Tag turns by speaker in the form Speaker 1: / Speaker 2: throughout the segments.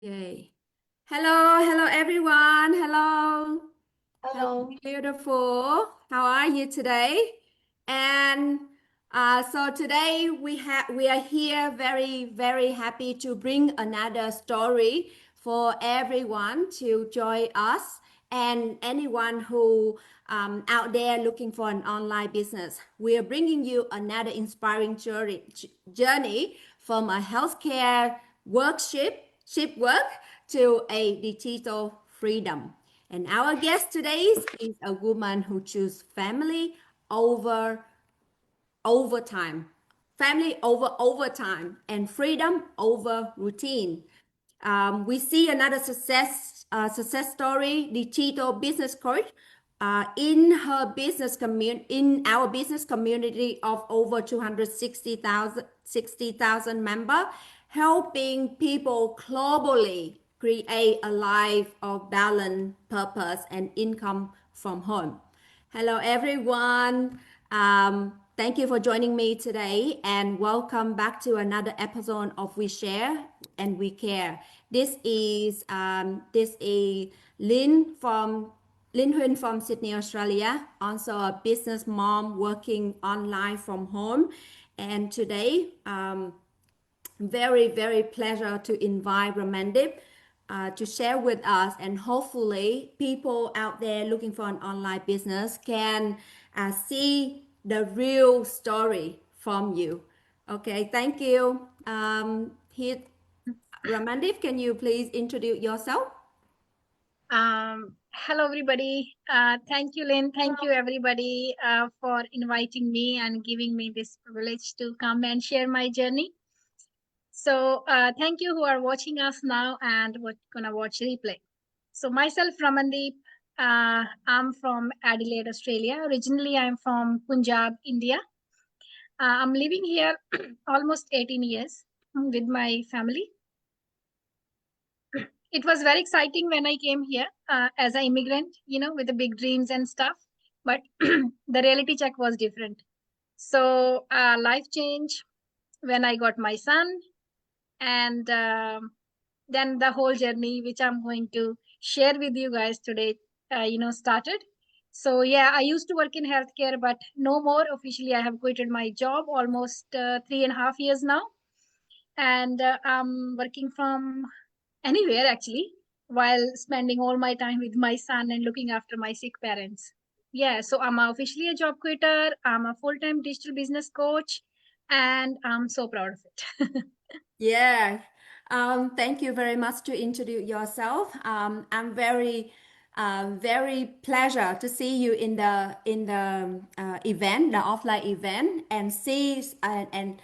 Speaker 1: Yay. Hello everyone. Hello,
Speaker 2: Hello.
Speaker 1: beautiful. How are you today? And so today we are here very happy to bring another story for everyone to join us and anyone who out there looking for an online business. We are bringing you another inspiring journey from a healthcare ship work to a digital freedom. And our guest today is a woman who chooses family over overtime, family over overtime, and freedom over routine. We see another success story, digital business coach, in our business community of over 260,000 members, helping people globally create a life of balance, purpose, and income from home. Hello, everyone. Thank you for joining me today, and welcome back to another episode of We Share and We Care. This is Lynn Huynh from Sydney, Australia, also a business mom working online from home. And today, very pleasure to invite Ramandeep to share with us, and hopefully people out there looking for an online business can see the real story from you. Okay, thank you. Ramandeep, can you please introduce yourself?
Speaker 2: Hello, everybody. Thank you, Lynn. Thank you, everybody, for inviting me and giving me this privilege to come and share my journey. So, thank you who are watching us now and what gonna watch replay. So, myself, Ramandeep. I'm from Adelaide, Australia. Originally, I'm from Punjab, India. I'm living here almost 18 years with my family. It was very exciting when I came here as an immigrant, with the big dreams and stuff. But the reality check was different. So life changed when I got my son, and then the whole journey, which I'm going to share with you guys today, started. So yeah, I used to work in healthcare, but no more. Officially, I have quitted my job almost 3.5 years now, and I'm working from anywhere actually, while spending all my time with my son and looking after my sick parents. Yeah, so I'm officially a job quitter. I'm a full time digital business coach, and I'm so proud of it.
Speaker 1: Yeah. Thank you very much to introduce yourself. I'm very pleasure to see you in the event, the offline event, and see and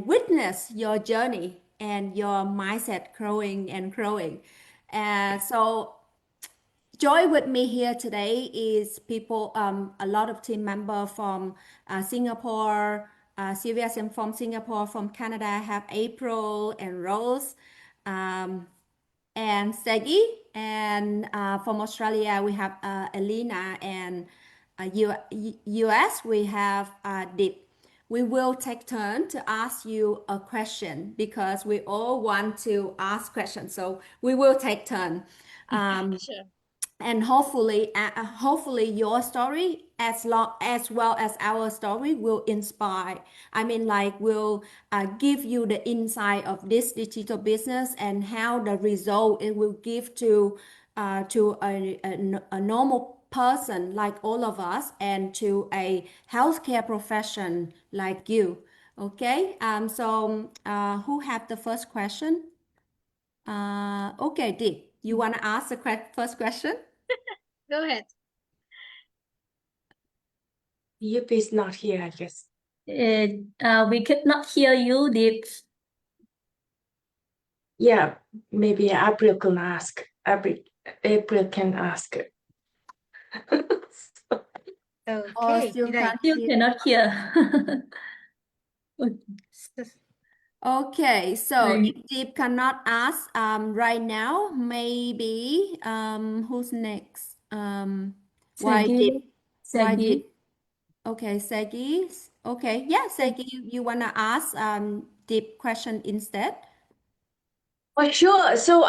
Speaker 1: witness your journey and your mindset growing and growing. So joy with me here today is people, a lot of team member from Singapore, Sylvia from Singapore, from Canada, I have April and Rose, um, and Segi, and from Australia we have Elena, and US we have Deep. We will take turn to ask you a question because we all want to ask questions, so we will take turn. Um,
Speaker 2: Sure.
Speaker 1: and hopefully your story as well as our story will inspire, I mean, like, will give you the insight of this digital business and how the result it will give to a normal person like all of us, and to a healthcare profession like you. Okay, so who have the first question? Okay, Dick, you want to ask the first question?
Speaker 2: Go ahead.
Speaker 3: Yip is not here, I guess.
Speaker 4: We could not hear you, Deep.
Speaker 3: Yeah, maybe April can ask. April can ask.
Speaker 1: Oh,
Speaker 2: Okay.
Speaker 1: still
Speaker 2: Right.
Speaker 1: can't
Speaker 4: Still
Speaker 1: hear.
Speaker 4: cannot hear.
Speaker 1: Okay, so
Speaker 4: Right.
Speaker 1: if Deep cannot ask right now, maybe who's next? Why
Speaker 4: Sagi,
Speaker 1: Deep? Why
Speaker 4: Sagi.
Speaker 1: Deep? Okay, Sagi. Okay, yeah, Sagi, you wanna ask Deep question instead?
Speaker 3: For sure. So,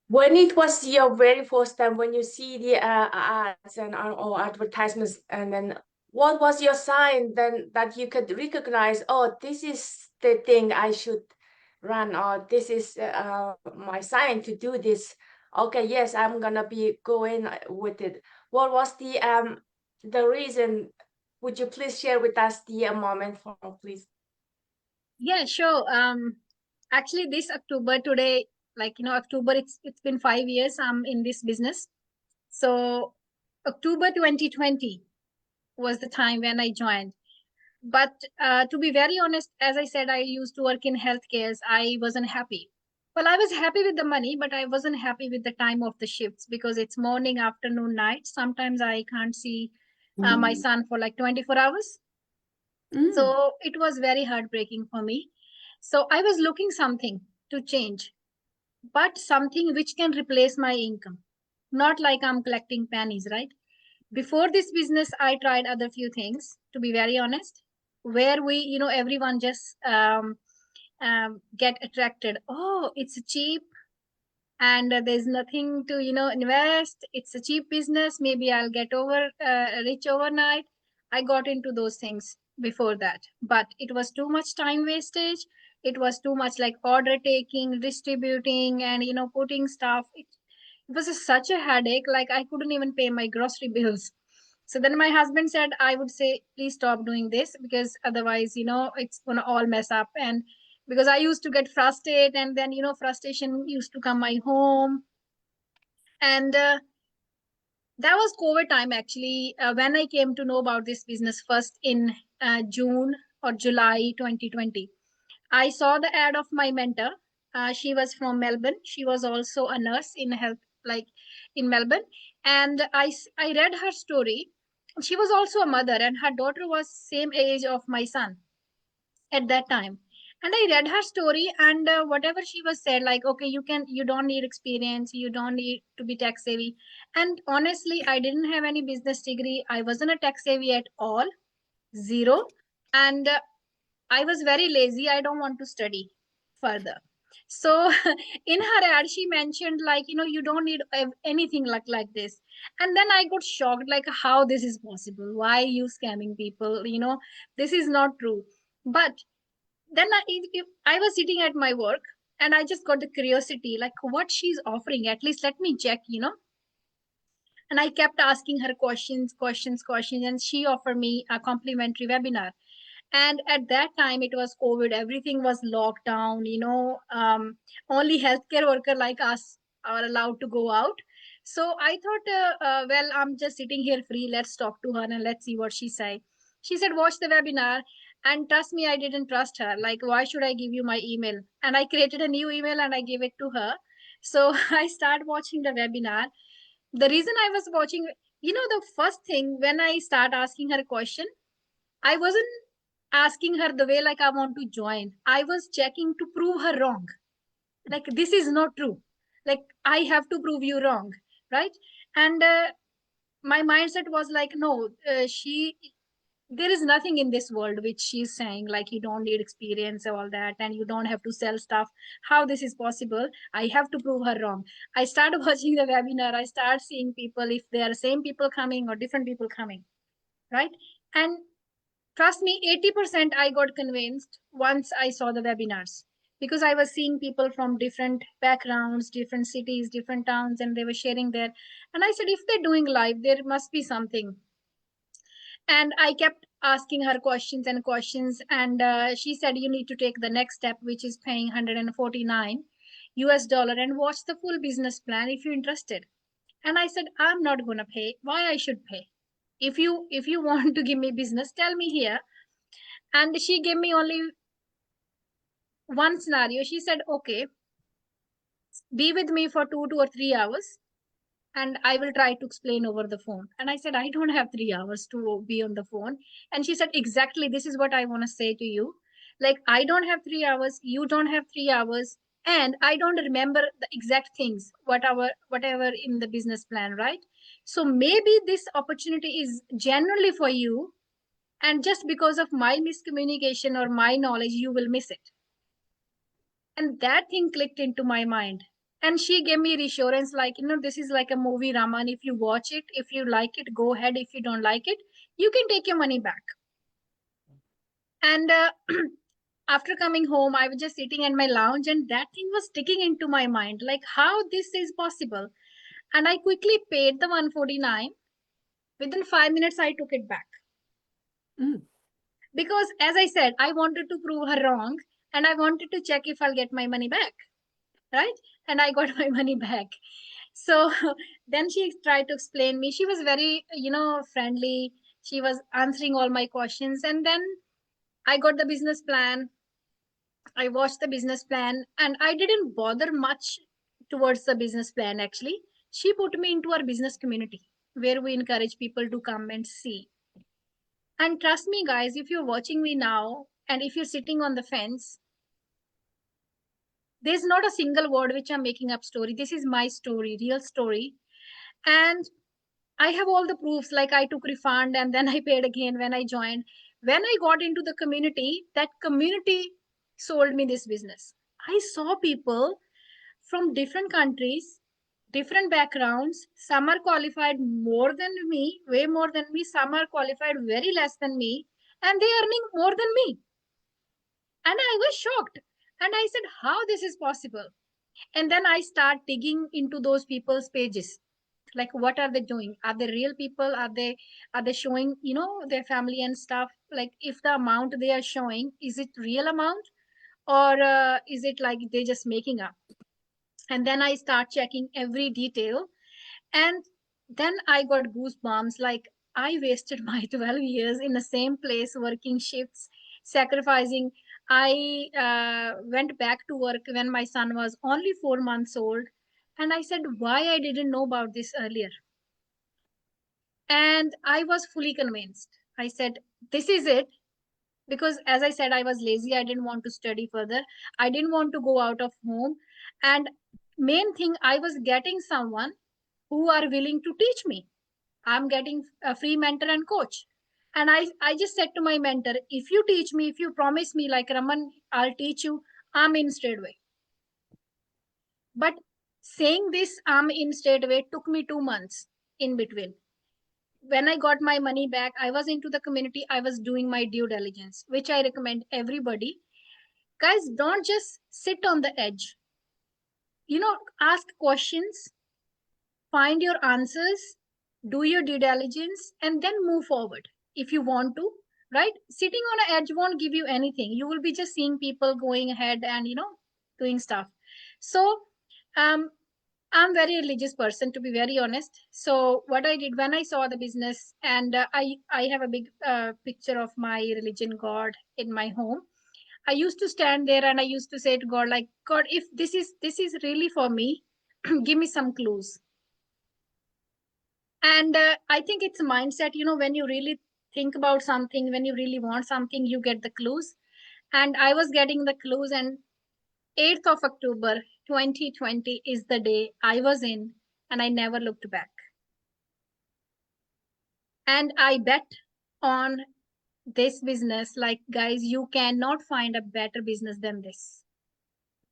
Speaker 3: when it was your very first time when you see the ads and or advertisements, and then what was your sign then that you could recognize, oh, this is the thing I should run, or this is my sign to do this. Okay, yes, I'm gonna be going with it. What was the reason? Would you please share with us the moment for please?
Speaker 2: Yeah, sure. Actually, this October today, like October, it's been 5 years I'm in this business. So October 2020 was the time when I joined. But to be very honest, as I said, I used to work in healthcare. I wasn't happy. Well, I was happy with the money, but I wasn't happy with the time of the shifts because it's morning, afternoon, night. Sometimes I can't see my son for like 24 hours. So it was very heartbreaking for me. So I was looking something to change, but something which can replace my income. Not like I'm collecting pennies, right? Before this business, I tried other few things, to be very honest, where everyone just get attracted. Oh, it's cheap and there's nothing to invest. It's a cheap business, maybe I'll get rich overnight. I got into those things before that, but it was too much time wastage. It was too much like order taking, distributing, and putting stuff. It was such a headache, like I couldn't even pay my grocery bills. So then my husband said, I would say, please stop doing this because otherwise, it's gonna all mess up. And because I used to get frustrated, and then frustration used to come my home. And that was COVID time actually, when I came to know about this business first in June or July 2020. I saw the ad of my mentor. She was from Melbourne. She was also a nurse in health, like in Melbourne. And I read her story. She was also a mother, and her daughter was same age of my son at that time. And I read her story, and whatever she was said, like, okay, you don't need experience, you don't need to be tech savvy. And honestly, I didn't have any business degree. I wasn't a tech savvy at all, zero. And I was very lazy. I don't want to study further. So in her ad, she mentioned like, you don't need anything like this. And then I got shocked, like how this is possible. Why you scamming people? This is not true. But then I was sitting at my work and I just got the curiosity, like what she's offering. At least let me check. And I kept asking her questions, and she offered me a complimentary webinar. And at that time it was COVID, everything was locked down. Only healthcare worker like us are allowed to go out. So I thought, well, I'm just sitting here free, let's talk to her and let's see what she say. She said, watch the webinar. And trust me, I didn't trust her. Like, why should I give you my email? And I created a new email and I gave it to her. So I started watching the webinar. The reason I was watching, the first thing when I start asking her a question, I wasn't asking her the way like I want to join. I was checking to prove her wrong. Like, this is not true. Like, I have to prove you wrong, right? And my mindset was like, no, there is nothing in this world which she's saying, like, you don't need experience, all that, and you don't have to sell stuff. How this is possible? I have to prove her wrong. I started watching the webinar. I start seeing people, if they are same people coming or different people coming, right? And trust me, 80% I got convinced once I saw the webinars, because I was seeing people from different backgrounds, different cities, different towns, and they were sharing there. And I said, if they're doing live, there must be something. And I kept asking her questions and questions. And she said, you need to take the next step, which is paying 149 US dollar and watch the full business plan if you're interested. And I said, I'm not going to pay. Why I should pay? If you want to give me business, tell me here. And she gave me only one scenario. She said, okay, be with me for 2 or 3 hours and I will try to explain over the phone. And I said, I don't have 3 hours to be on the phone. And she said, exactly, this is what I want to say to you. Like, I don't have 3 hours, you don't have 3 hours, and I don't remember the exact things, whatever in the business plan, right? So maybe this opportunity is generally for you, and just because of my miscommunication or my knowledge, you will miss it. And that thing clicked into my mind. And she gave me reassurance like, this is like a movie, Raman. If you watch it, if you like it, go ahead. If you don't like it, you can take your money back. And after coming home, I was just sitting in my lounge and that thing was sticking into my mind, like how this is possible. And I quickly paid the 149. Within 5 minutes, I took it back.
Speaker 1: Mm.
Speaker 2: Because as I said, I wanted to prove her wrong and I wanted to check if I'll get my money back. Right? And I got my money back. So then she tried to explain me. She was very, friendly. She was answering all my questions. And then I got the business plan. I watched the business plan and I didn't bother much towards the business plan actually. She put me into our business community where we encourage people to come and see. And trust me, guys, if you're watching me now and if you're sitting on the fence, there's not a single word which I'm making up story. This is my story, real story. And I have all the proofs, like I took refund and then I paid again when I joined. When I got into the community, that community sold me this business. I saw people from different countries, different backgrounds. Some are qualified more than me, way more than me. Some are qualified very less than me, and they are earning more than me. And I was shocked. And I said, how this is possible? And then I start digging into those people's pages. Like what are they doing? Are they real people? Are they showing, their family and stuff? Like if the amount they are showing, is it real amount? Or is it like they just making up? And then I start checking every detail. And then I got goosebumps, like I wasted my 12 years in the same place working shifts, sacrificing. I went back to work when my son was only 4 months old. And I said, why I didn't know about this earlier? And I was fully convinced. I said, this is it. Because as I said, I was lazy. I didn't want to study further. I didn't want to go out of home. And main thing, I was getting someone who are willing to teach me. I'm getting a free mentor and coach. And I just said to my mentor, if you teach me, if you promise me, like Raman, I'll teach you, I'm in straight away. But saying this, I'm in straight away took me 2 months in between. When I got my money back, I was into the community, I was doing my due diligence, which I recommend everybody. Guys, don't just sit on the edge. Ask questions, find your answers, do your due diligence, and then move forward if you want to, right? Sitting on an edge won't give you anything. You will be just seeing people going ahead and, doing stuff. So, um, I'm very religious person, to be very honest. So what I did when I saw the business, and I have a big picture of my religion God in my home. I used to stand there and I used to say to God, like, God, if this is really for me, give me some clues. And I think it's a mindset, when you really think about something, when you really want something, you get the clues. And I was getting the clues, and 8th of October 2020 is the day I was in, and I never looked back. And I bet on this business, like, guys, you cannot find a better business than this.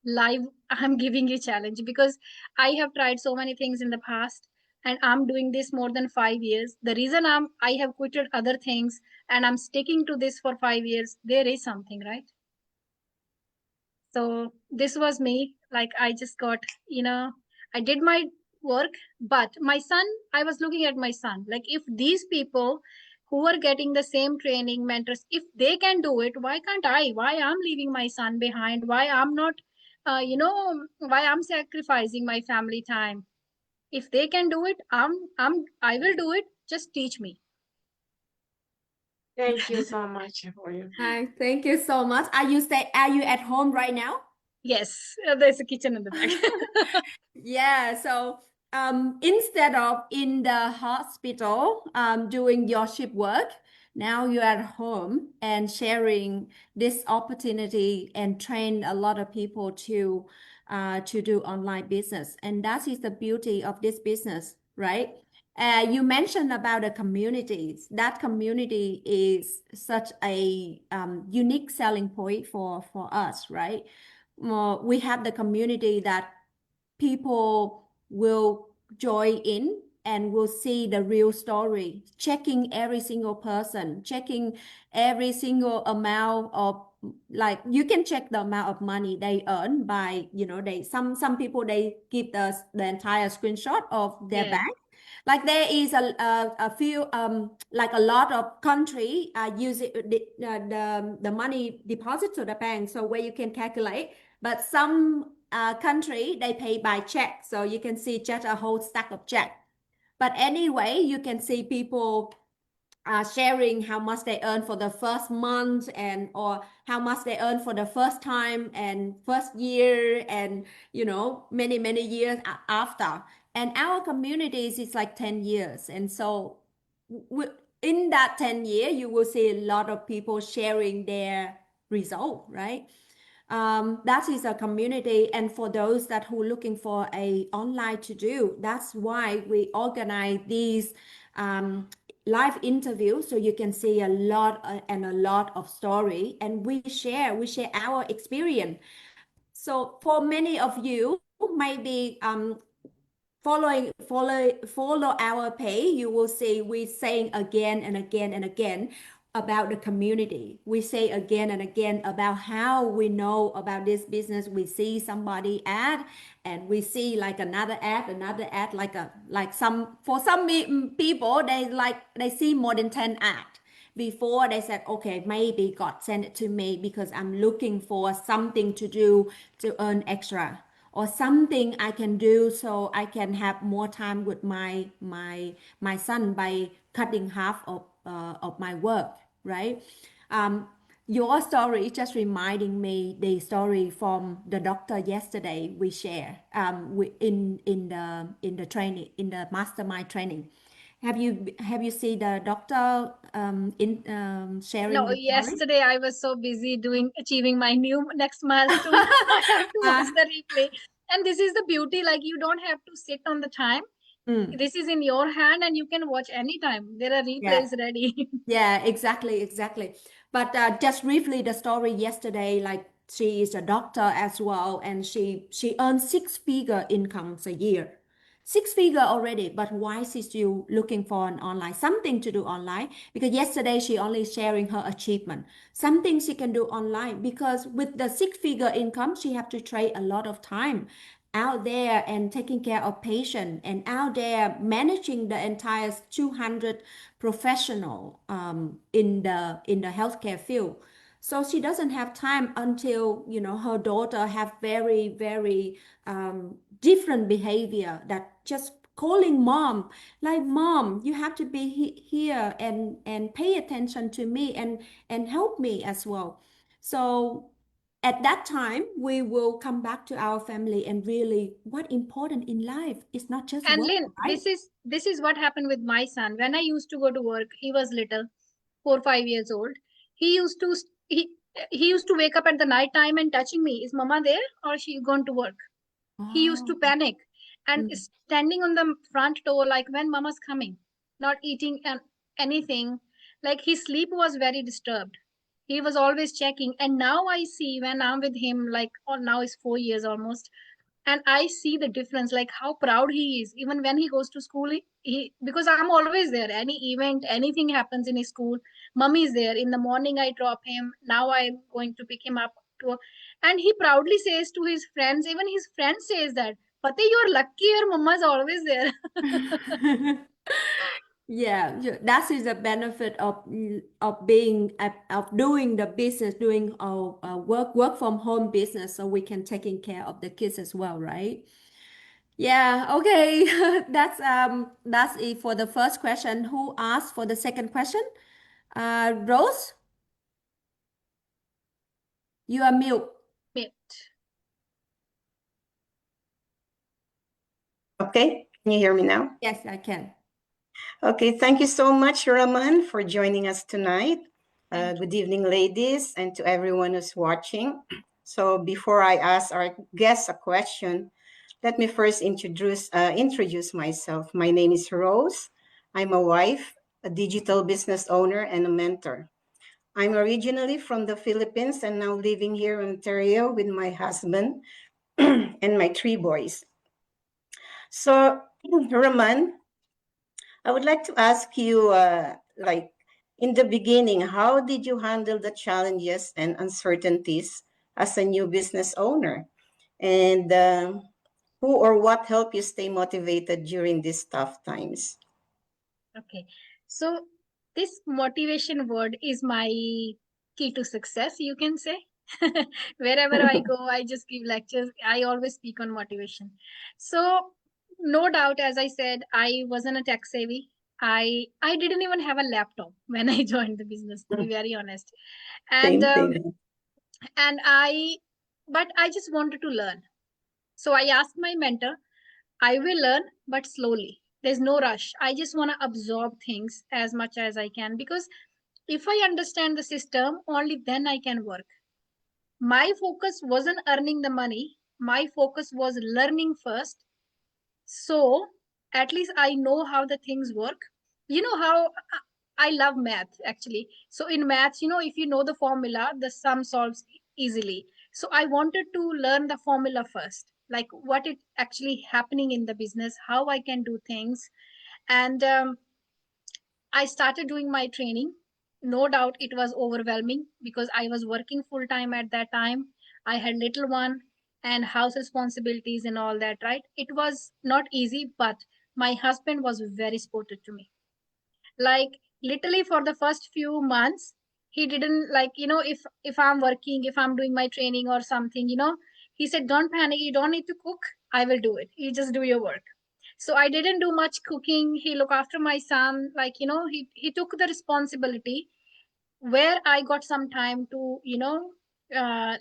Speaker 2: Live, I'm giving you challenge because I have tried so many things in the past, and I'm doing this more than 5 years. The reason I have quitted other things and I'm sticking to this for 5 years, there is something, right? So this was me. Like I just got, I did my work, but my son, I was looking at my son. Like if these people who are getting the same training, mentors, if they can do it, why can't I? Why I'm leaving my son behind? Why I'm not, why I'm sacrificing my family time? If they can do it, I will do it. Just teach me.
Speaker 3: Thank you so much for you.
Speaker 1: Hi, thank you so much. Are you at home right now?
Speaker 2: Yes, there's a kitchen in the back.
Speaker 1: Yeah, so instead of in the hospital doing your shift work, now you're at home and sharing this opportunity and train a lot of people to do online business. And that is the beauty of this business, right? You mentioned about the communities. That community is such a unique selling point for us, right? we have the community that people will join in and will see the real story, checking every single person, checking every single amount of, like, you can check the amount of money they earn by, they, some people, they give the entire screenshot of their
Speaker 2: Yes.
Speaker 1: bank. Like there is a few like a lot of country using the money deposit to the bank, so where you can calculate. But some country, they pay by check, so you can see just a whole stack of check. But anyway, you can see people sharing how much they earn for the first month, and or how much they earn for the first time and first year, and many years after. And our communities is like 10 years, and so in that 10 year you will see a lot of people sharing their result, right? That is a community. And for those that who looking for a online to do, that's why we organize these live interviews, so you can see a lot and a lot of story, and we share our experience. So for many of you, maybe follow our page, you will see we saying again and again and again about the community. We say again and again about how we know about this business. We see somebody ad, and we see like another ad, like some, for some people, they see more than 10 ads before they said, okay, maybe God sent it to me because I'm looking for something to do to earn extra, or something I can do so I can have more time with my son by cutting half of my work, right? Um, your story just reminding me the story from the doctor yesterday we share in the training, in the mastermind training. Have you seen the doctor in sharing
Speaker 2: No,
Speaker 1: the story?
Speaker 2: yesterday I was so busy doing achieving my new next milestone. I have to
Speaker 1: Uh,
Speaker 2: watch the replay. And this is the beauty, like you don't have to sit on the time.
Speaker 1: mm,
Speaker 2: This is in your hand and you can watch anytime. There are
Speaker 1: yeah.
Speaker 2: replays ready.
Speaker 1: Yeah, exactly. But just briefly, the story yesterday, like she is a doctor as well, and she earns six-figure incomes a year, six-figure already. But why she's still looking for an online, something to do online? Because yesterday she only sharing her achievement, something she can do online. Because with the six-figure income, she have to trade a lot of time out there and taking care of patient, and out there managing the entire 200 professional in the healthcare field. So she doesn't have time until her daughter have very different behavior, that just calling mom, like, mom, you have to be here and pay attention to me and help me as well. So at that time we will come back to our family, and really what important in life is not just
Speaker 2: And
Speaker 1: work,
Speaker 2: Lynn,
Speaker 1: right?
Speaker 2: this is what happened with my son. When I used to go to work, he was little, 4 5 years old. He used to he used to wake up at the night time and touching me. Is mama there or she gone to work? He used to
Speaker 1: Oh.
Speaker 2: panic and
Speaker 1: Mm.
Speaker 2: standing on the front door like when mama's coming, not eating anything. Like his sleep was very disturbed. He was always checking. And now I see when I'm with him, like, oh, now is 4 years almost, and I see the difference, like how proud he is. Even when he goes to school, he because I'm always there. Any event, anything happens in his school, mummy is there. In the morning I drop him, now I'm going to pick him up to, and he proudly says to his friends, even his friend says that, Fateh, you're lucky, your mama is always there.
Speaker 1: Yeah, that is the benefit of being of doing the business, doing work from home business, so we can taking care of the kids as well, right? Yeah, okay. That's it for the first question. Who asked for the second question? Rose, you are mute.
Speaker 2: Mute.
Speaker 5: Okay, can you hear me now?
Speaker 1: Yes, I can.
Speaker 5: Okay, thank you so much, Raman, for joining us tonight.
Speaker 2: Thank you.
Speaker 5: Good evening, ladies, and to everyone who's watching. So before I ask our guests a question, let me first introduce myself. My name is Rose. I'm a wife, a digital business owner, and a mentor. I'm originally from the Philippines and now living here in Ontario with my husband and my 3 boys. So, Raman, I would like to ask you, like, in the beginning, how did you handle the challenges and uncertainties as a new business owner? And who or what helped you stay motivated during these tough times?
Speaker 2: Okay. So this motivation word is my key to success, you can say. Wherever I go, I just give lectures. I always speak on motivation. So no doubt, as I said, I wasn't a tech savvy. I didn't even have a laptop when I joined the business, to be very honest. And
Speaker 5: Same thing.
Speaker 2: and I but I just wanted to learn. So I asked my mentor, I will learn, but slowly. There's no rush. I just want to absorb things as much as I can, because if I understand the system, only then I can work. My focus wasn't earning the money, my focus was learning first. So at least I know how the things work. You know how I love math actually. So in maths, if you know the formula, the sum solves easily. So I wanted to learn the formula first, like what it actually happening in the business, how I can do things. And I started doing my training. No doubt it was overwhelming because I was working full time at that time. I had little one and house responsibilities and all that, right? It was not easy, but my husband was very supportive to me. Like literally for the first few months, he didn't, like, if I'm working, if I'm doing my training or something, he said, don't panic, you don't need to cook, I will do it, you just do your work. So I didn't do much cooking. He looked after my son, like, he took the responsibility. Where I got some time to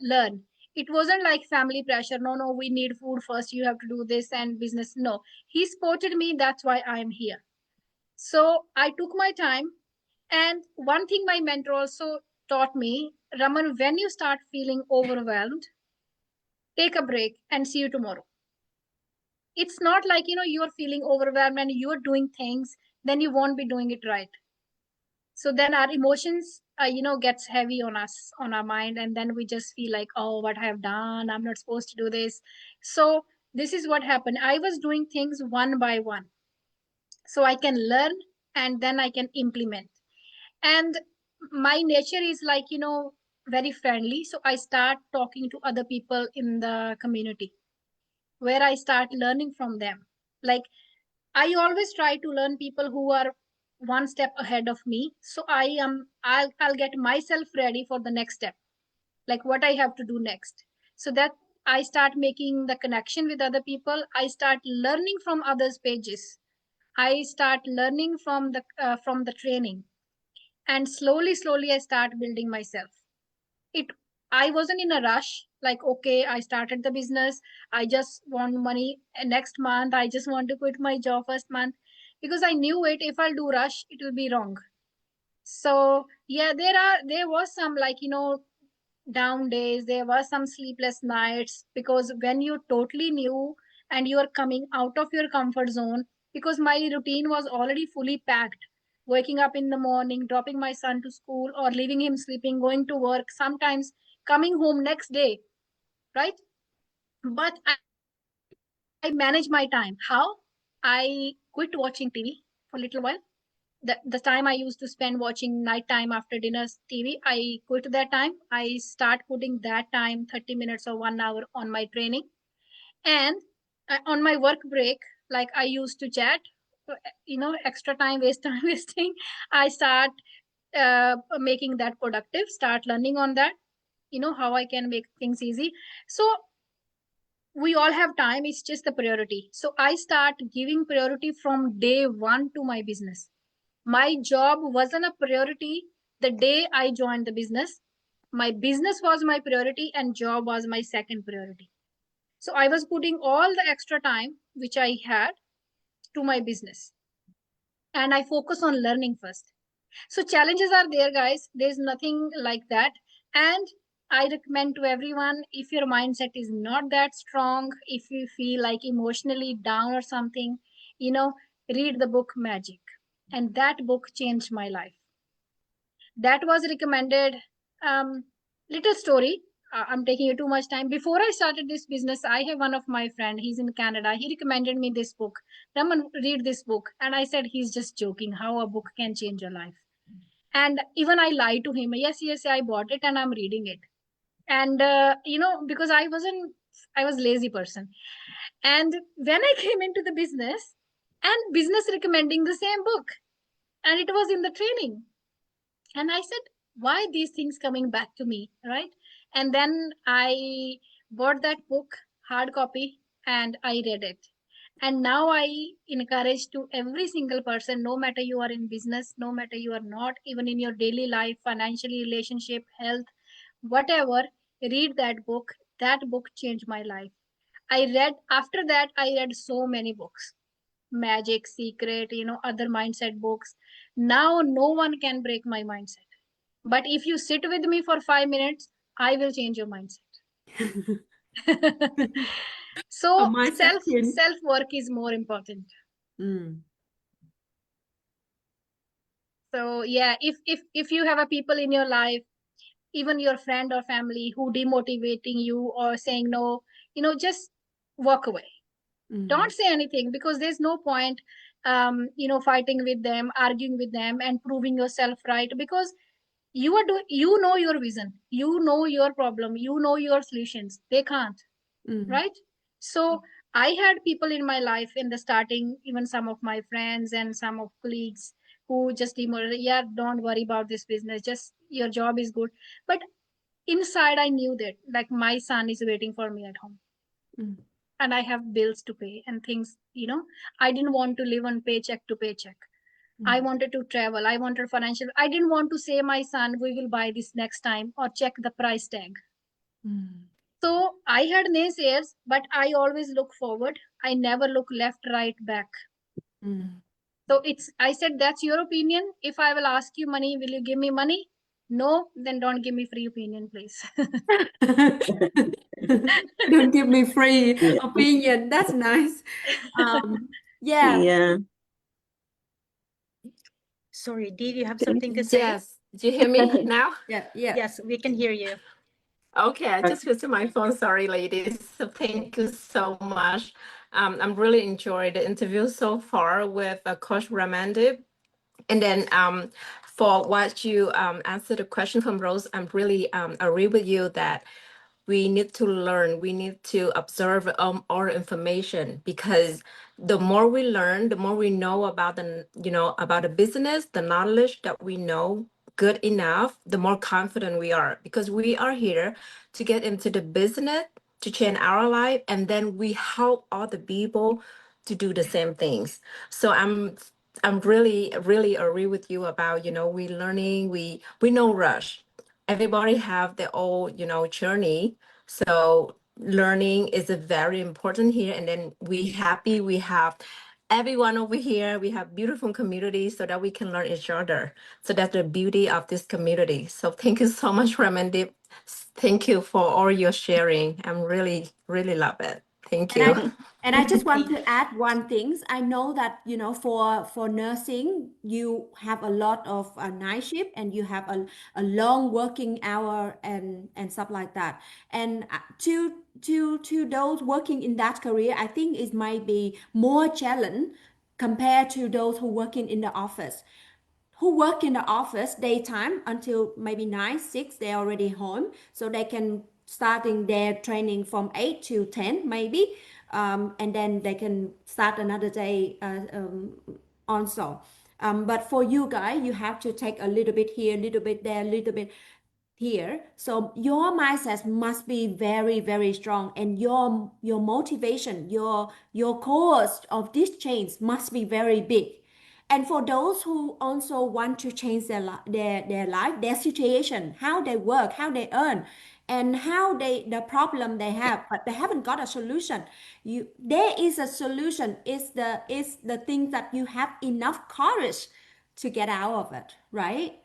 Speaker 2: learn. It wasn't like family pressure, no, no, we need food first, you have to do this and business. No, he supported me, that's why I'm here. So I took my time. And one thing my mentor also taught me, Raman, when you start feeling overwhelmed, take a break and see you tomorrow. It's not like, you're feeling overwhelmed and you're doing things, then you won't be doing it right. So then our emotions, gets heavy on us, on our mind. And then we just feel like, oh, what I have done, I'm not supposed to do this. So this is what happened. I was doing things one by one. So I can learn and then I can implement. And my nature is like, very friendly, so I start talking to other people in the community, where I start learning from them. Like I always try to learn people who are one step ahead of me, so I'll get myself ready for the next step, like what I have to do next. So that I start making the connection with other people, I start learning from others pages, I start learning from the training. And slowly I start building myself. It I wasn't in a rush, like, okay, I started the business, I just want money next month, I just want to quit my job first month, because I knew it, if I'll do rush, it will be wrong. So yeah, there was some, like, down days, there were some sleepless nights, because when you totally new and you are coming out of your comfort zone, because my routine was already fully packed, waking up in the morning, dropping my son to school or leaving him sleeping, going to work, sometimes coming home next day, right? But I manage my time. How? I quit watching TV for a little while. The time I used to spend watching nighttime after dinner TV, I quit that time. I start putting that time, 30 minutes or 1 hour, on my training. And on my work break, like I used to chat, extra time waste, time wasting. I start making that productive, start learning on that, how I can make things easy. So we all have time, it's just the priority. So I start giving priority from day one to my business. My job wasn't a priority the day I joined the business. My business was my priority and job was my second priority. So I was putting all the extra time which I had to my business, and I focus on learning first. So challenges are there, guys. There's nothing like that. And I recommend to everyone, if your mindset is not that strong, if you feel like emotionally down or something, you know, read the book Magic. And that book changed my life. That was recommended. Little story. I'm taking you too much time. Before I started this business, I have one of my friend. He's in Canada. He recommended me this book. Raman, read this book. And I said, he's just joking. How a book can change your life. And even I lied to him. Yes, yes, I bought it and I'm reading it. And because I was lazy person. And when I came into the business, and business recommending the same book, and it was in the training, and I said, why these things coming back to me, right? And then I bought that book, hard copy, and I read it. And now I encourage to every single person, no matter you are in business, no matter you are not, even in your daily life, financially, relationship, health, whatever, read that book. That book changed my life. After that, I read so many books, Magic, Secret, other mindset books. Now no one can break my mindset. But if you sit with me for 5 minutes, I will change your mindset.
Speaker 1: A
Speaker 2: So
Speaker 1: mindset change.
Speaker 2: self work is more important.
Speaker 1: Mm.
Speaker 2: So yeah, if you have a people in your life, even your friend or family, who demotivating you or saying no, just walk away. Don't say anything, because there's no point fighting with them, arguing with them, and proving yourself right, because you know your vision, you know your problem, you know your solutions. They can't. Right? So I had people in my life in the starting, even some of my friends and some of colleagues, who just demotivated. Yeah, don't worry about this business, just your job is good. But inside I knew that, like, my son is waiting for me at home, and I have bills to pay and things. I didn't want to live on paycheck to paycheck. I wanted to travel, I wanted financial. I didn't want to say my son, we will buy this next time, or check the price tag. So I had naysayers, but I always look forward. I never look left, right, back. So I said, that's your opinion. If I will ask you money, will you give me money? No, then don't give me free opinion, please.
Speaker 1: Don't give me free
Speaker 5: Yeah.
Speaker 1: opinion. That's nice. Yeah.
Speaker 5: Yeah.
Speaker 6: Sorry, did you have something to say?
Speaker 7: Yes. Do you hear me now?
Speaker 1: Yeah. Yeah.
Speaker 6: Yes, we can hear you.
Speaker 7: Okay, I just switched to my phone. Sorry, ladies. So thank you so much. I'm really enjoyed the interview so far with Coach Ramandeep. And then for what you answered the question from Rose, I'm really agree with you that we need to learn, we need to observe our information, because the more we learn, the more we know about about the business, the knowledge that we know good enough, the more confident we are, because we are here to get into the business to change our life, and then we help other people to do the same things. So I'm really agree with you about, we learning, we no rush. Everybody have their own, journey. So learning is a very important here. And then we happy we have everyone over here. We have beautiful community so that we can learn each other. So that's the beauty of this community. So thank you so much, Ramandeep. Thank you for all your sharing. I'm really love it. Thank
Speaker 1: And
Speaker 7: you.
Speaker 1: I just want to add one thing. I know that, for nursing, you have a lot of night shift, and you have a long working hour and stuff like that. And to those working in that career, I think it might be more challenge compared to those who working in the office, who work in the office daytime until maybe 9 6, they're already home, so they can starting their training from 8 to 10 maybe, and then they can start another day also. But for you guys, you have to take a little bit here, a little bit there, a little bit here. So your mindset must be very, very strong, and your motivation, your cause of this change must be very big. And for those who also want to change their life, their situation, how they work, how they earn, and how the problem they have, but they haven't got a solution. There is a solution. Is the thing that you have enough courage to get out of it, right?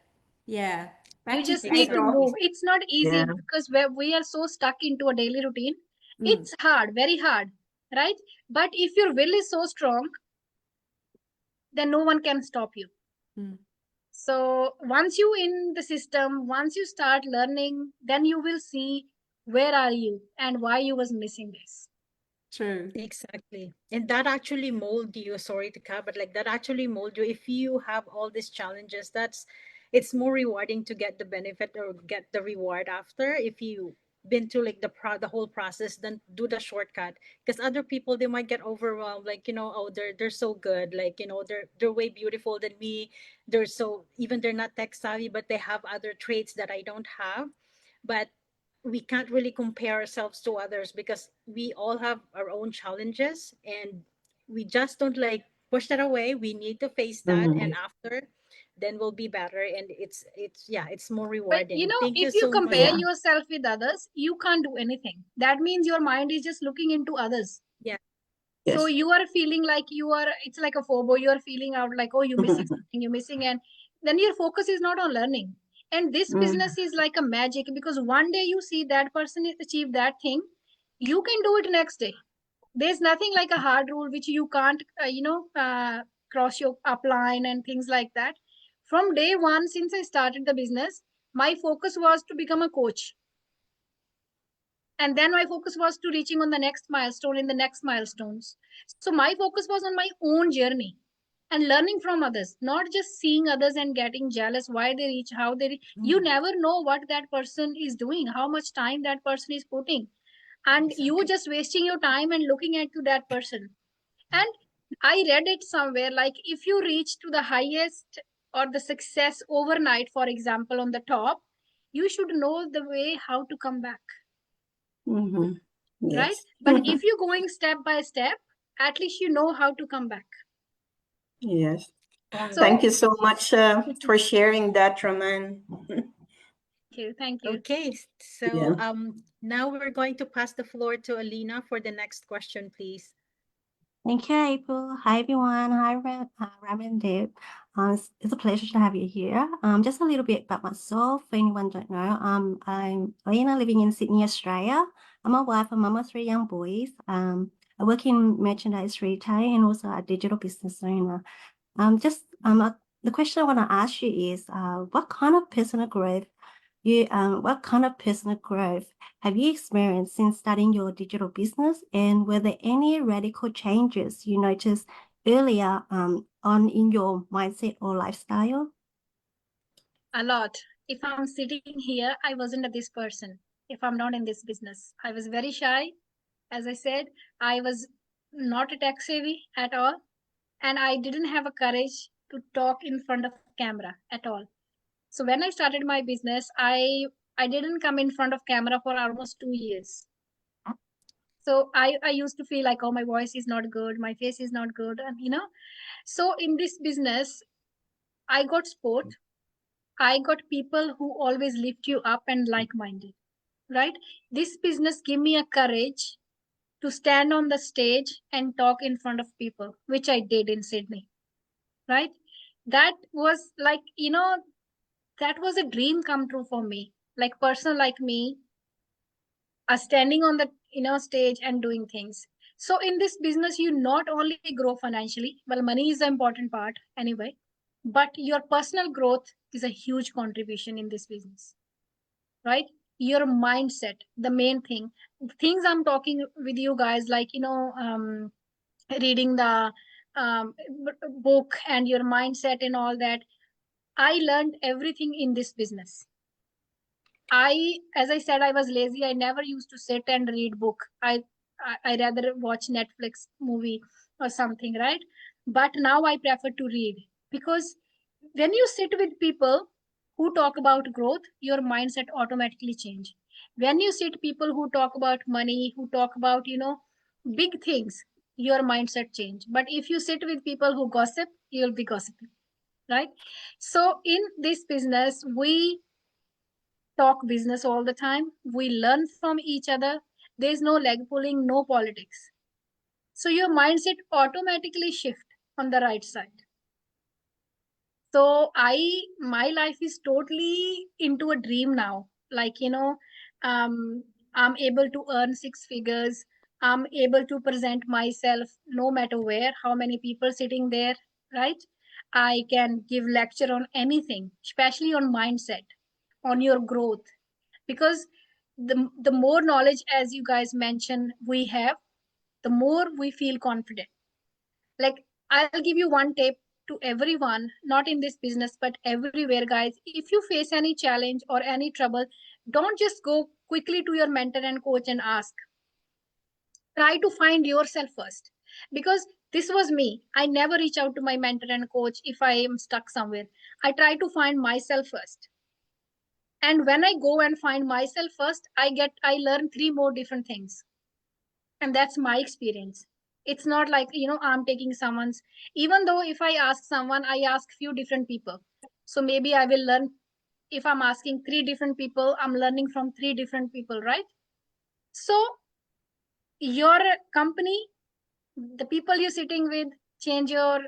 Speaker 1: Yeah.
Speaker 2: You
Speaker 1: Back to
Speaker 2: just
Speaker 1: you,
Speaker 2: need to
Speaker 1: April.
Speaker 2: move. It's not easy,
Speaker 5: Yeah.
Speaker 2: because we are so stuck into a daily routine.
Speaker 1: Mm,
Speaker 2: It's hard, very hard, right? But if your will is so strong, then no one can stop you.
Speaker 1: mm,
Speaker 2: So once you in the system, once you start learning, then you will see where are you and why you was missing this.
Speaker 1: True.
Speaker 6: Exactly. And that actually mold you, sorry to cut, but like that actually mold you. If you have all these challenges, it's more rewarding to get the benefit or get the reward after if you been through like the whole process, then do the shortcut. Because other people, they might get overwhelmed, like, oh, they're so good, like, they're way beautiful than me. They're so, even they're not tech savvy, but they have other traits that I don't have. But we can't really compare ourselves to others because we all have our own challenges, and we just don't like push that away. We need to face that, and after, then we'll be better. And it's yeah, it's more
Speaker 2: But
Speaker 6: rewarding. Thank you
Speaker 2: if you
Speaker 6: so much.
Speaker 2: compare yourself with others, you can't do anything. That means your mind is just looking into others.
Speaker 6: Yeah.
Speaker 2: So
Speaker 5: Yes.
Speaker 2: you are feeling like it's like a phobo. You are feeling out like, oh, you're missing something, you're missing. And then your focus is not on learning. And this business is like a magic, because one day you see that person achieve that thing, you can do it next day. There's nothing like a hard rule which you can't, cross your upline and things like that. From day one, since I started the business, my focus was to become a coach, and then my focus was to reaching on the next milestone in the next milestones. So my focus was on my own journey and learning from others, not just seeing others and getting jealous why they reach, how they reach. You never know what that person is doing, how much time that person is putting, and you just wasting your time and looking at to that person. And I read it somewhere, like if you reach to the highest or the success overnight, for example, on the top, you should know the way how to come back, right?
Speaker 5: Yes.
Speaker 2: But if you're going step by step, at least you know how to come back.
Speaker 5: Yes.
Speaker 6: Wow.
Speaker 5: Thank
Speaker 2: So
Speaker 5: you so much for sharing that, Raman.
Speaker 2: thank you.
Speaker 6: Okay,
Speaker 5: Yeah.
Speaker 6: so now we're going to pass the floor to Alina for the next question, please.
Speaker 8: Thank you, April. Hi, everyone. Hi, Ramandeep. It's a pleasure to have you here. Just a little bit about myself, for anyone don't know. I'm Lena, living in Sydney, Australia. I'm a wife and mum of 3 young boys. I work in merchandise retail and also a digital business owner. The question I want to ask you is, what kind of personal growth have you experienced since starting your digital business? And were there any radical changes you noticed earlier on in your mindset or lifestyle?
Speaker 2: A lot. If I'm sitting here, I wasn't this person. If I'm not in this business, I was very shy. As I said, I was not tech savvy at all, and I didn't have a courage to talk in front of camera at all. So when I started my business, I didn't come in front of camera for almost 2 years. So I used to feel like, oh, my voice is not good, my face is not good, and so in this business, I got support. I got people who always lift you up and like-minded, right? This business gave me a courage to stand on the stage and talk in front of people, which I did in Sydney, right? That was like, that was a dream come true for me. Like person like me are standing on the stage and doing things. So in this business, you not only grow financially, well, money is the important part anyway, but your personal growth is a huge contribution in this business, right? Your mindset, the main thing. Things I'm talking with you guys, like reading the book and your mindset and all that, I learned everything in this business. As I said, I was lazy. I never used to sit and read book. I rather watch Netflix movie or something, right? But now I prefer to read, because when you sit with people who talk about growth, your mindset automatically change. When you sit people who talk about money, who talk about big things, your mindset change. But if you sit with people who gossip, you'll be gossiping, right? So in this business, we talk business all the time. We learn from each other. There's no leg pulling, no politics. So your mindset automatically shift on the right side. So my life is totally into a dream now. Like, I'm able to earn 6 figures. I'm able to present myself no matter where, how many people sitting there, right? I can give lecture on anything, especially on mindset, on your growth. Because the more knowledge, as you guys mentioned, we have, the more we feel confident. Like, I'll give you one tip to everyone, not in this business, but everywhere, guys. If you face any challenge or any trouble, don't just go quickly to your mentor and coach and ask. Try to find yourself first. Because this was me. I never reach out to my mentor and coach if I am stuck somewhere. I try to find myself first. And when I go and find myself first, I learn 3 more different things. And that's my experience. It's not like, I'm taking someone's, even though if I ask someone, I ask few different people. So maybe I will learn, if I'm asking 3 different people, I'm learning from 3 different people, right? So your company, the people you're sitting with, change your,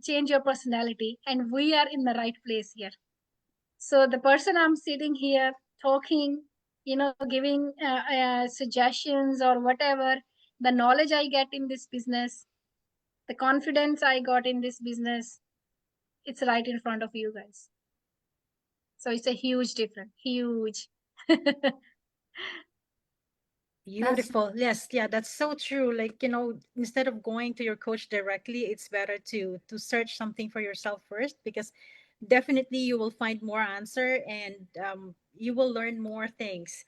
Speaker 2: change your personality, and we are in the right place here. So the person I'm sitting here talking, giving suggestions or whatever, the knowledge I get in this business, the confidence I got in this business, it's right in front of you guys. So it's a huge difference, huge.
Speaker 6: Beautiful. Yes, yeah, that's so true. Like, instead of going to your coach directly, it's better to search something for yourself first, because definitely you will find more answer, and you will learn more things.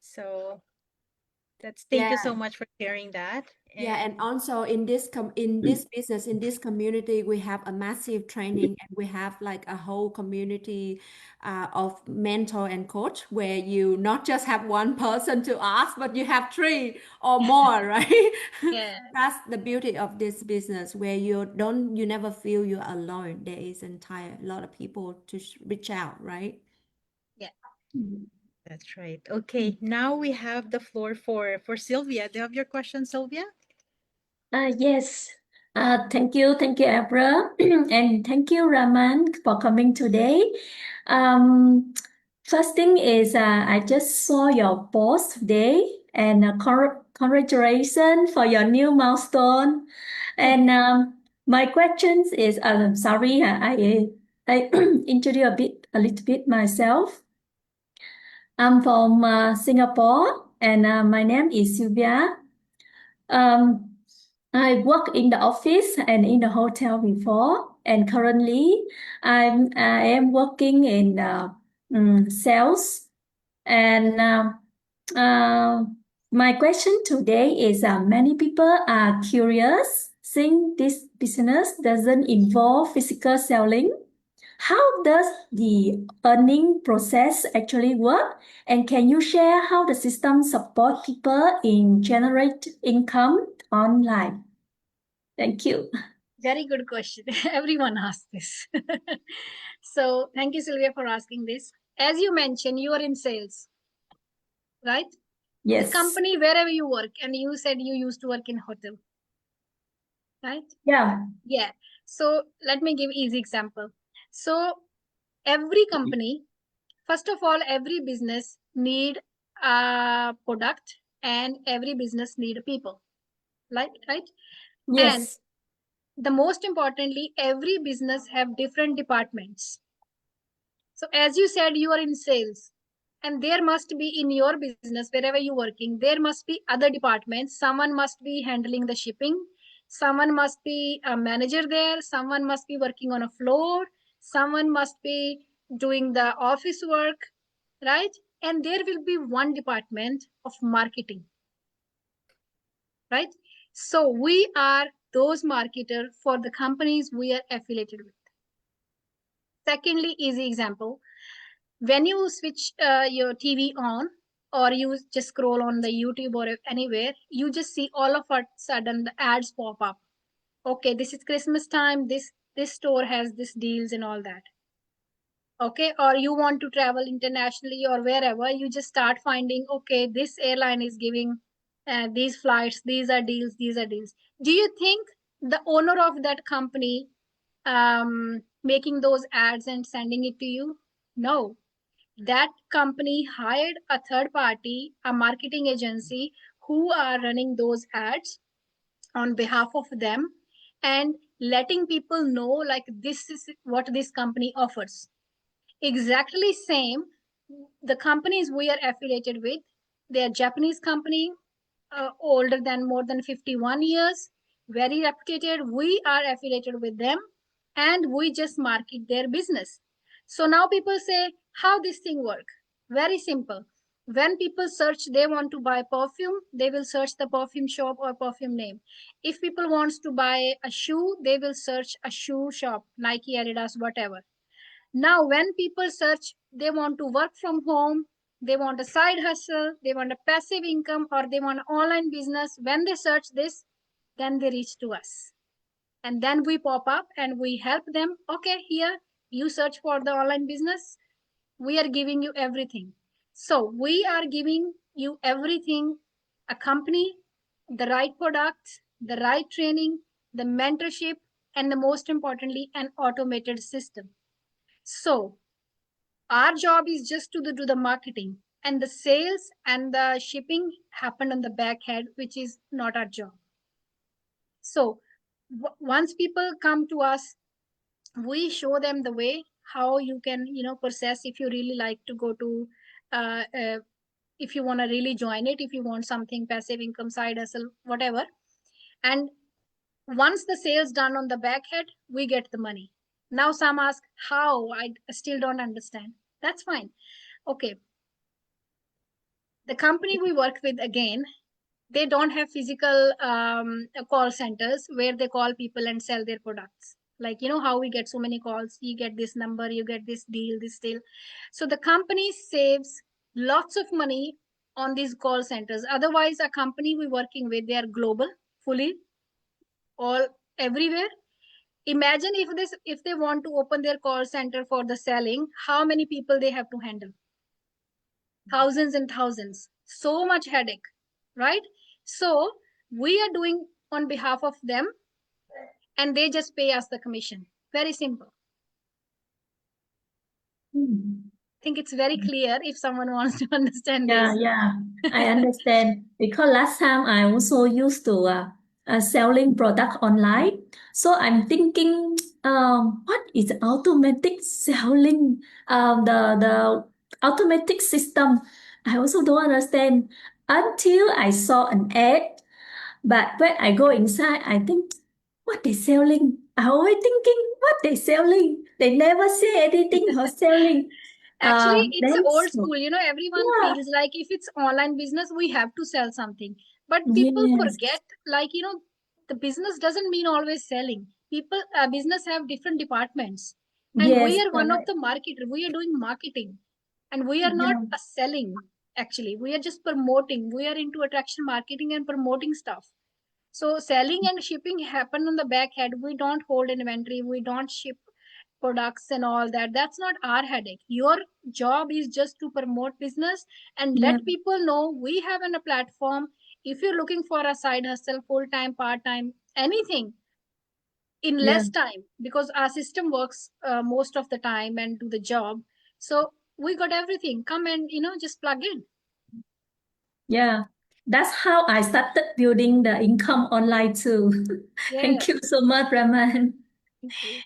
Speaker 6: So thank you
Speaker 1: Yeah.
Speaker 6: so much for sharing that.
Speaker 1: Yeah, and
Speaker 6: And
Speaker 1: also in this in this business, in this community, we have a massive training, and we have like a whole community of mentor and coach, where you not just have one person to ask, but you have three or more, right?
Speaker 2: Yeah,
Speaker 1: That's the beauty of this business, where you never feel you're alone. There is entire lot of people to reach out, right?
Speaker 2: yeah.
Speaker 6: that's right. Okay, now we have the floor for Sylvia. Do you have your question, Sylvia?
Speaker 4: Yes. Thank you, Abra, and thank you, Raman, for coming today. Um, First thing is, I just saw your post today, and congratulations for your new milestone. And my questions is, sorry, I introduce a little bit myself. I'm from Singapore, and my name is Sylvia. Um, I worked in the office and in the hotel before, and currently I am working in sales. And uh, my question today is: many people are curious, since this business doesn't involve physical selling. How does the earning process actually work? And can you share how the system support people in generate income online? Thank you.
Speaker 2: Very good question. Everyone asks this. So thank you, Sylvia, for asking this. As you mentioned, you are in sales, right? The
Speaker 4: Yes.
Speaker 2: company, wherever you work, and you said you used to work in hotel, right?
Speaker 4: Yeah.
Speaker 2: Yeah. So let me give easy example. So every company, first of all, every business need a product, and every business need people, right? And
Speaker 4: Yes.
Speaker 2: the most importantly, every business have different departments. So as you said, you are in sales, and there must be in your business, wherever you're working, there must be other departments. Someone must be handling the shipping. Someone must be a manager there. Someone must be working on a floor. Someone must be doing the office work, right? And there will be one department of marketing, right? So we are those marketer for the companies we are affiliated with. Secondly, easy example, when you switch your TV on, or you just scroll on the YouTube or anywhere, you just see all of a sudden the ads pop up. Okay, this is Christmas time. This store has this deals and all that. Okay, or you want to travel internationally or wherever, you just start finding, okay, this airline is giving these flights. These are deals. These are deals. Do you think the owner of that company making those ads and sending it to you? No, that company hired a third party, a marketing agency, who are running those ads on behalf of them, and letting people know like this is what this company offers. Exactly same, the companies we are affiliated with, they are Japanese company, older than more than 51 years, very reputed. We are affiliated with them and we just market their business. So now people say, how this thing work? Very simple. When people search, they want to buy perfume, they will search the perfume shop or perfume name. If people wants to buy a shoe, they will search a shoe shop, Nike, Adidas, whatever. Now, when people search, they want to work from home, they want a side hustle, they want a passive income, or they want online business. When they search this, then they reach to us. And then we pop up and we help them. Okay, here, you search for the online business. We are giving you everything. So we are giving you everything, a company, the right products, the right training, the mentorship, and the most importantly, an automated system. So our job is just to do the marketing, and the sales and the shipping happen on the back end, which is not our job. So once people come to us, we show them the way how you can process if you really like to go to uh, uh, if you want to really join it, if you want something passive income, side hustle, whatever. And once the sales done on the back end, we get the money. Now some ask how, I still don't understand. That's fine. Okay, the company we work with, again, they don't have physical call centers where they call people and sell their products, like how we get so many calls, you get this number, you get this deal, this deal. So the company saves lots of money on these call centers. Otherwise, a company we working with, they are global, fully, all, everywhere. Imagine if they want to open their call center for the selling, how many people they have to handle? Thousands and thousands, so much headache, right? So we are doing on behalf of them, and they just pay us the commission. Very simple. I think it's very clear if someone wants to understand
Speaker 4: Yeah,
Speaker 2: this.
Speaker 4: yeah, I understand. Because last time I also used to selling product online. So I'm thinking, what is automatic selling? The automatic system. I also don't understand until I saw an ad. But when I go inside, I think, what they selling? I always thinking, what they selling? They never say anything about selling.
Speaker 2: Actually, it's
Speaker 4: Then
Speaker 2: old
Speaker 4: so
Speaker 2: school. Everyone
Speaker 4: yeah,
Speaker 2: feels like if it's online business, we have to sell something. But people
Speaker 4: yes,
Speaker 2: forget, like, the business doesn't mean always selling. People, business have different departments. And we
Speaker 4: yes,
Speaker 2: are one of
Speaker 4: correct.
Speaker 2: the marketer. We are doing marketing. And we are not
Speaker 4: Yeah,
Speaker 2: a selling, actually. We are just promoting. We are into attraction marketing and promoting stuff. So selling and shipping happen on the back end. We don't hold inventory. We don't ship products and all that. That's not our headache. Your job is just to promote business and
Speaker 4: yeah,
Speaker 2: let people know we have a platform. If you're looking for a side hustle, full time, part time, anything in
Speaker 4: yeah,
Speaker 2: less time, because our system works most of the time and do the job. So we got everything. Come and just plug in.
Speaker 4: yeah. That's how I started building the income online too. Thank
Speaker 2: Yes.
Speaker 4: you so much, Raman.
Speaker 2: Thank you.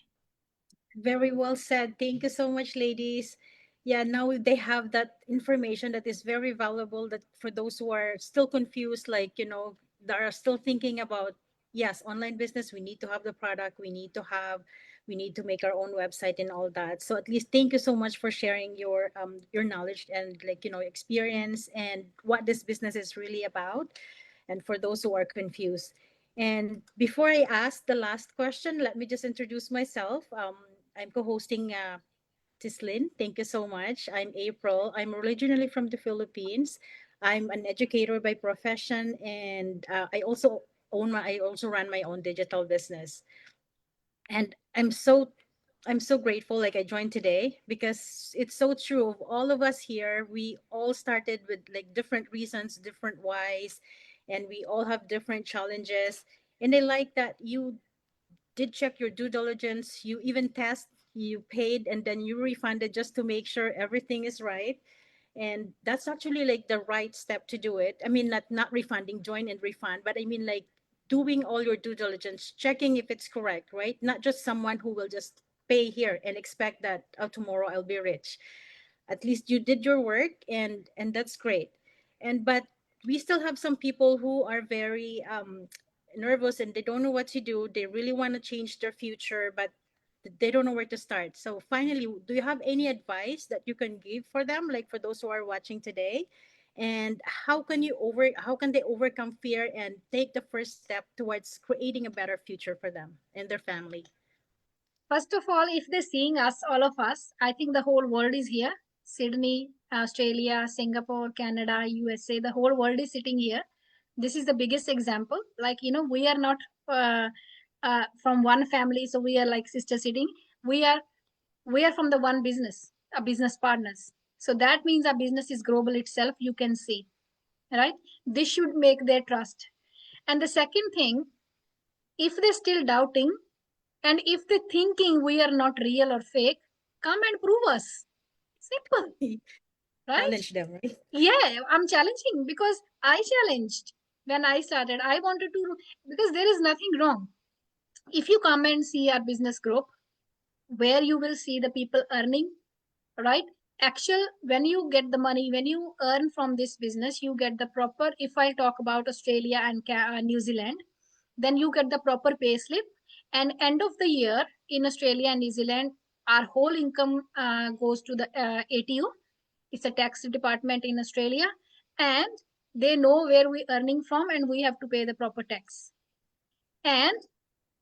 Speaker 6: Very well said. Thank you so much, ladies. Yeah, now they have that information that is very valuable, that for those who are still confused, like, that are still thinking about, yes, online business, we need to have the product, we need to make our own website and all that. So at least thank you so much for sharing your knowledge and, like, experience and what this business is really about. And for those who are confused. And before I ask the last question, let me just introduce myself. I'm co-hosting Tislin. Thank you so much. I'm April. I'm originally from the Philippines. I'm an educator by profession, and I also run my own digital business. And I'm so grateful, like, I joined today, because it's so true. Of all of us here, we all started with, like, different reasons, different whys, and we all have different challenges. And I like that you did check your due diligence, you even test, you paid, and then you refunded just to make sure everything is right. And that's actually, like, the right step to do it. I mean, not refunding, join and refund, but I mean, like, doing all your due diligence, checking if it's correct, right? Not just someone who will just pay here and expect that, oh, tomorrow I'll be rich. At least you did your work, and that's great. And but we still have some people who are very nervous, and they don't know what to do. They really want to change their future, but they don't know where to start. So finally, do you have any advice that you can give for them, like for those who are watching today? And how can they overcome fear and take the first step towards creating a better future for them and their family?
Speaker 2: First of all, if they're seeing us, all of us, I think the whole world is here. Sydney, Australia, Singapore, Canada, USA, the whole world is sitting here. This is the biggest example. Like, we are not from one family, so we are like sister sitting. We are from the one business, a business partners. So that means our business is global itself. You can see, right? This should make their trust. And the second thing, if they're still doubting, and if they're thinking we are not real or fake, come and prove us. Simple, right?
Speaker 6: Challenge them, right?
Speaker 2: Yeah, I'm challenging because I challenged when I started. I wanted to, because there is nothing wrong. If you come and see our business group, where you will see the people earning, right? Actual, when you get the money, when you earn from this business, you get the proper, if I talk about Australia and New Zealand, then you get the proper pay slip. And end of the year in Australia and New Zealand, our whole income goes to the ATO. It's a tax department in Australia, and they know where we're earning from, and we have to pay the proper tax. And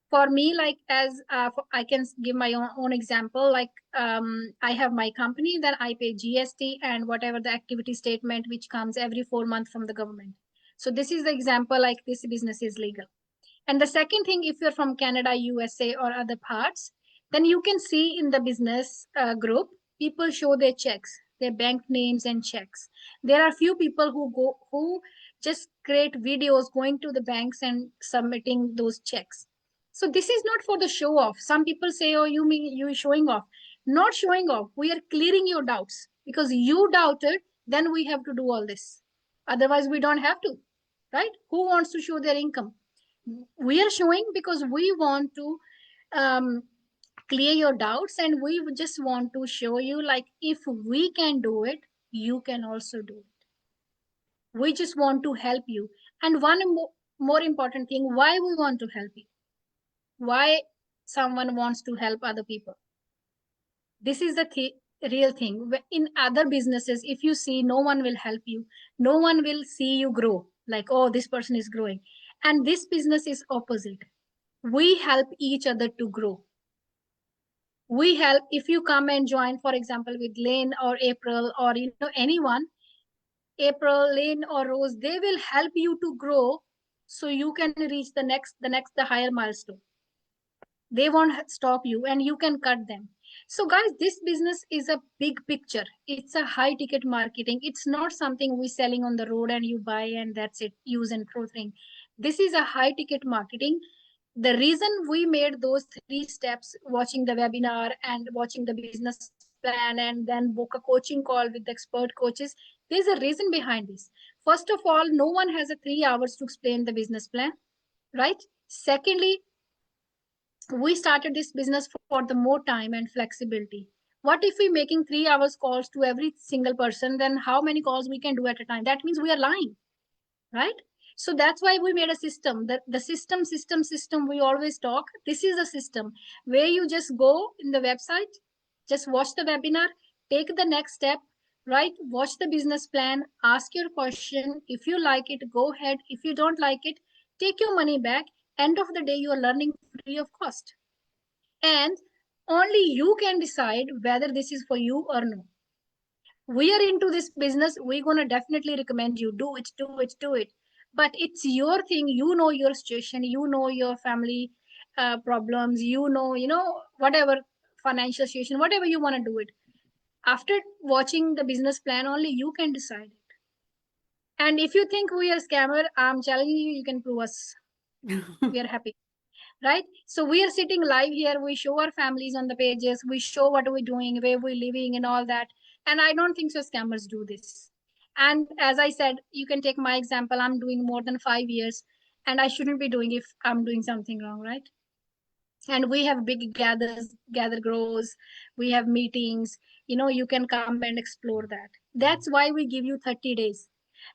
Speaker 2: for me, like, as I can give my own example, like, I have my company, then I pay GST and whatever the activity statement which comes every 4 months from the government. So this is the example, like, this business is legal. And the second thing, if you're from Canada, USA, or other parts, then you can see in the business group, people show their checks, their bank names and checks. There are few people who just create videos going to the banks and submitting those checks. So this is not for the show off. Some people say, oh, you mean you showing off. Not showing off. We are clearing your doubts because you doubted, then we have to do all this. Otherwise, we don't have to, right? Who wants to show their income? We are showing because we want to um, clear your doubts, and we just want to show you, like, if we can do it, you can also do it. We just want to help you. And one more important thing, why we want to help you, why someone wants to help other people. This is the real thing. In other businesses, if you see, no one will help you, no one will see you grow, like, oh, this person is growing. And this business is opposite. We help each other to grow. We help, if you come and join, for example, with Lane or April, or anyone, April, Lane, or Rose, they will help you to grow so you can reach the higher milestone. They won't stop you, and you can cut them. So guys, this business is a big picture. It's a high ticket marketing. It's not something we selling on the road and you buy and that's it, use and throw thing. This is a high ticket marketing. The reason we made those 3 steps, watching the webinar and watching the business plan and then book a coaching call with the expert coaches, there's a reason behind this. First of all, no one has a 3 hours to explain the business plan, right? Secondly, we started this business for the more time and flexibility. What if we making 3 hours calls to every single person? Then how many calls we can do at a time? That means we are lying, right? So that's why we made a system. The system we always talk. This is a system where you just go in the website, just watch the webinar, take the next step, right? Watch the business plan, ask your question. If you like it, go ahead. If you don't like it, take your money back. End of the day, you are learning free of cost. And only you can decide whether this is for you or no. We are into this business, we're going to definitely recommend you do it, but it's your thing. You know your situation, you know your family problems, whatever financial situation, whatever you want to do it. After watching the business plan, only you can decide it. And if you think we are scammer, I'm telling you, you can prove us. We are happy, right? So we are sitting live here, we show our families on the pages, we show what we're doing, where we're living and all that. And I don't think so scammers do this. And as I said, you can take my example. I'm doing more than 5 years, and I shouldn't be doing if I'm doing something wrong, right? And we have big gather grows, we have meetings, you can come and explore that. That's why we give you 30 days.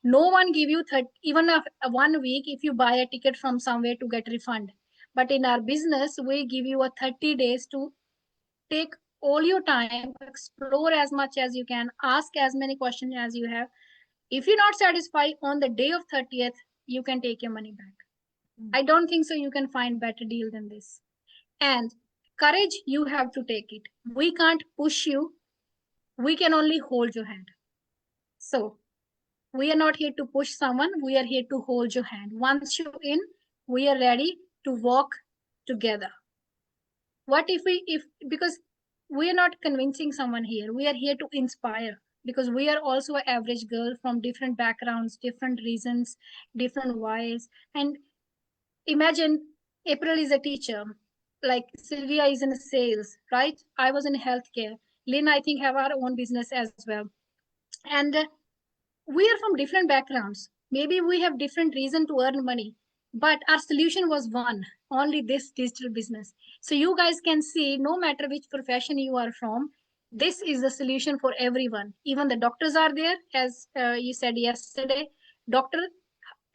Speaker 2: No one give you 30, even a 1 week if you buy a ticket from somewhere to get refund. But in our business we give you a 30 days to take all your time, explore as much as you can, ask as many questions as you have. If you're not satisfied on the day of 30th, you can take your money back. I don't think so you can find better deal than this. And courage, you have to take it. We can't push you, we can only hold your hand. So we are not here to push someone, we are here to hold your hand. Once you're in, we are ready to walk together. What if because we are not convincing someone here, we are here to inspire, because we are also an average girl from different backgrounds, different reasons, different whys. And imagine April is a teacher, like Sylvia is in sales, right? I was in healthcare. Lynn, I think, have our own business as well. And we are from different backgrounds. Maybe we have different reason to earn money, but our solution was one, only this digital business. So you guys can see, no matter which profession you are from, this is the solution for everyone. Even the doctors are there, as you said yesterday. Doctor,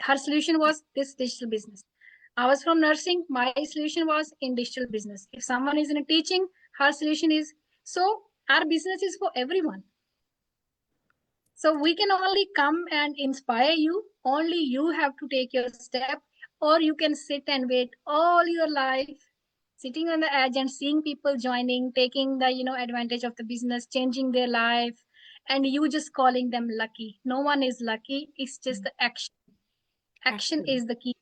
Speaker 2: her solution was this digital business. I was from nursing, my solution was in digital business. If someone is in a teaching, her solution is. So our business is for everyone. So we can only come and inspire you. Only you have to take your step, or you can sit and wait all your life, sitting on the edge and seeing people joining, taking the advantage of the business, changing their life, and you just calling them lucky. No one is lucky. It's just the action. Action is the key.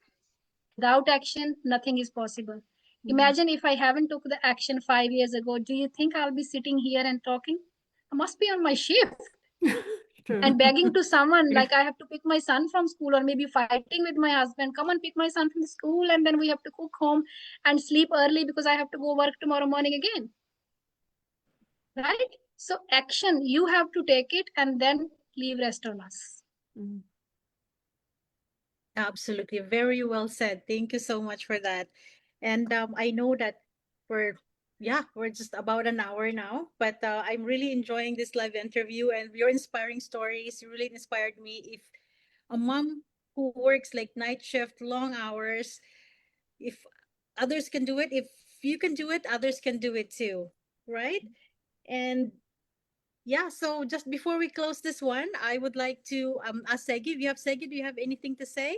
Speaker 2: Without action, nothing is possible. Imagine if I haven't took the action 5 years ago. Do you think I'll be sitting here and talking? I must be on my shift and begging to someone, like I have to pick my son from school, or maybe fighting with my husband, come and pick my son from the school, and then we have to cook home and sleep early because I have to go work tomorrow morning again. Right? So action, you have to take it and then leave rest on us.
Speaker 6: Absolutely. Very well said. Thank you so much for that. And I know that we're, yeah, we're just about an hour now, but I'm really enjoying this live interview and your inspiring stories really inspired me. If a mom who works like night shift, long hours, if others can do it, if you can do it, others can do it too, right? And yeah, so just before we close this one, I would like to ask Segi. If you have Segi, do you have anything to say?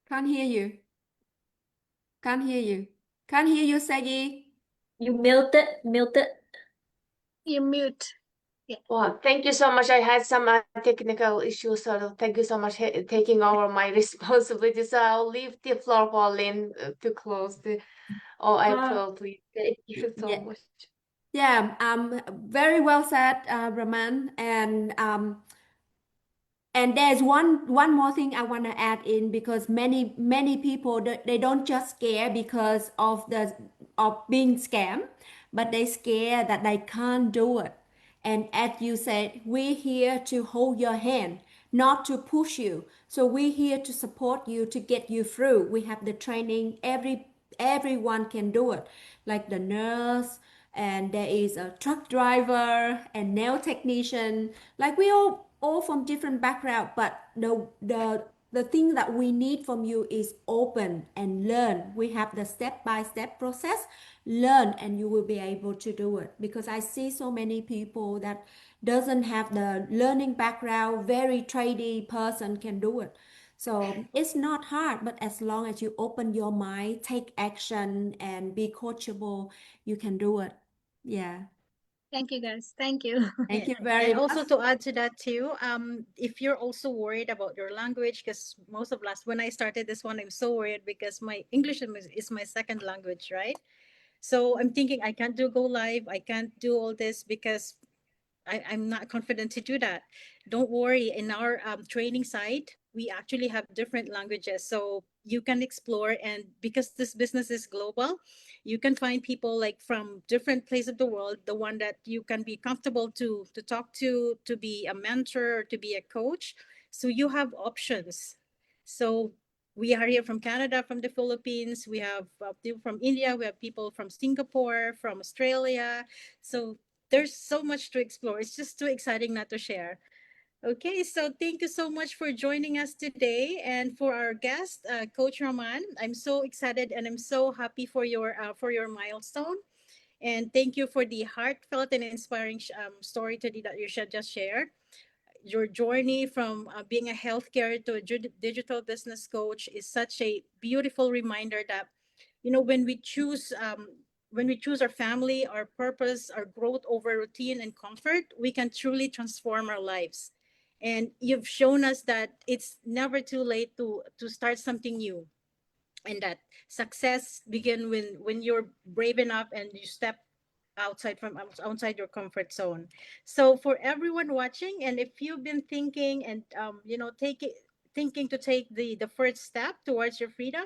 Speaker 1: Can't hear you. Can't hear you. Can't hear you, Sagi.
Speaker 4: You muted.
Speaker 2: You mute. Yeah.
Speaker 3: Well, thank you so much. I had some technical issues, so thank you so much taking over my responsibility. So I'll leave the floor for Lynn to close the. Oh, April, please. Thank you so
Speaker 1: Yeah,
Speaker 3: much.
Speaker 1: yeah. Very well said, Raman. And there's one more thing I want to add in, because many people, they don't just scare because of being scammed, but they scare that they can't do it. And as you said, we're here to hold your hand, not to push you. So we're here to support you, to get you through. We have the training, everyone can do it, like the nurse, and there is a truck driver and nail technician. Like we all from different background, but the thing that we need from you is open and learn. We have the step by step process. Learn and you will be able to do it, because I see so many people that doesn't have the learning background, very tradey person can do it. So it's not hard, but as long as you open your mind, take action, and be coachable, you can do it. Yeah.
Speaker 2: Thank you, guys. Thank you.
Speaker 1: Thank you
Speaker 6: And
Speaker 1: very
Speaker 6: also
Speaker 1: much.
Speaker 6: to add to that too, if you're also worried about your language, because most of last when I started this one, I'm so worried because my English is my second language, right? So I'm thinking I can't do go live, I can't do all this because I'm not confident to do that. Don't worry. In our training site, we actually have different languages. So you can explore. And because this business is global, you can find people like from different places of the world, the one that you can be comfortable to talk to be a mentor, or to be a coach. So you have options. So we are here from Canada, from the Philippines. We have people from India. We have people from Singapore, from Australia. So there's so much to explore. It's just too exciting not to share. Okay, so thank you so much for joining us today, and for our guest, Coach Raman. I'm so excited and I'm so happy for your milestone. And thank you for the heartfelt and inspiring story today that you should just share. Your journey from being a healthcare to a digital business coach is such a beautiful reminder that, you know, when we choose our family, our purpose, our growth over routine and comfort, we can truly transform our lives. And you've shown us that it's never too late to start something new, and that success begin when you're brave enough and you step outside your comfort zone. So for everyone watching, and if you've been thinking and you know, thinking to take the first step towards your freedom,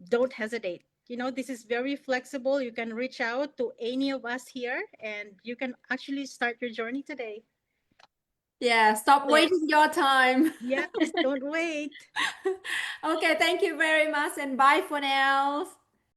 Speaker 6: don't hesitate. You know, this is very flexible. You can reach out to any of us here and you can actually start your journey today.
Speaker 1: Yeah, stop
Speaker 6: Yes.
Speaker 1: wasting your time.
Speaker 6: Yes, don't wait.
Speaker 1: Okay, thank you very much and bye for now.